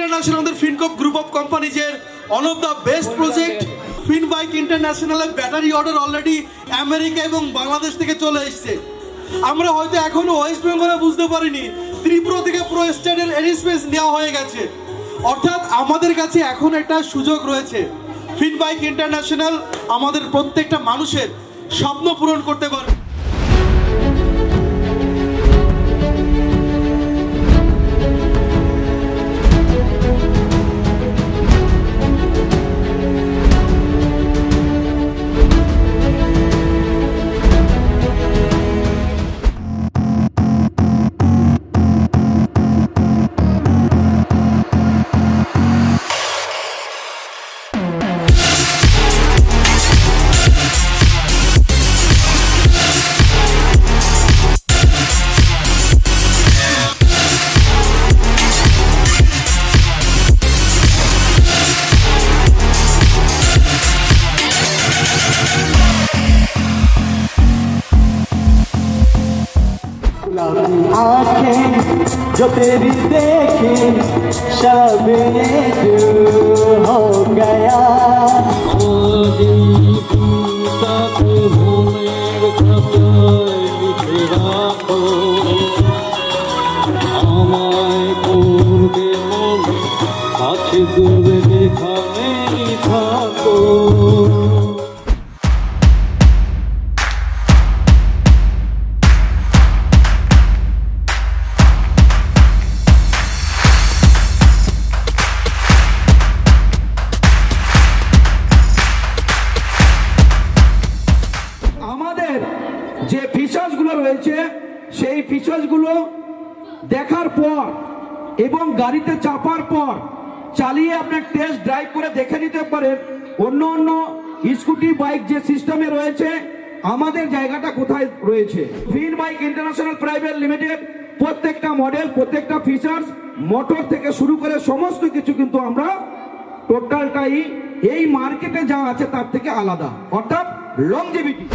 International FinCorp group of companies one of the best project FinBike International battery order already America এবং বাংলাদেশ থেকে চলে এসেছে। আমরা হয়তো এখনো ওয়েস্ট বেঙ্গলে বুঝতে পারিনি, ত্রিপুরা থেকে পুরো স্টেটের এরিস্পেস নেওয়া হয়ে গেছে। অর্থাৎ আমাদের কাছে এখন একটা সুযোগ রয়েছে, FinBike International আমাদের প্রত্যেকটা মানুষের স্বপ্ন পূরণ করতে পারবে। आँखें जो तेरी देखी शब हो गया दूर देखा नहीं था तो যে ফিচার্সগুলো রয়েছে সেই ফিচার্সগুলো দেখার পর এবং গাড়িতে চাপার পর চালিয়ে আপনার টেস্ট ড্রাইভ করে দেখে নিতে পারেন অন্য অন্য স্কুটি বাইক যে সিস্টেমে রয়েছে আমাদের জায়গাটা কোথায় রয়েছে। FinBike International প্রাইভেট লিমিটেড প্রত্যেকটা মডেল, প্রত্যেকটা ফিচার্স, মোটর থেকে শুরু করে সমস্ত কিছু কিন্তু আমরা টোটালটাই এই মার্কেটে যা আছে তার থেকে আলাদা, অর্থাৎ লংজিভিটি।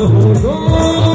Oh,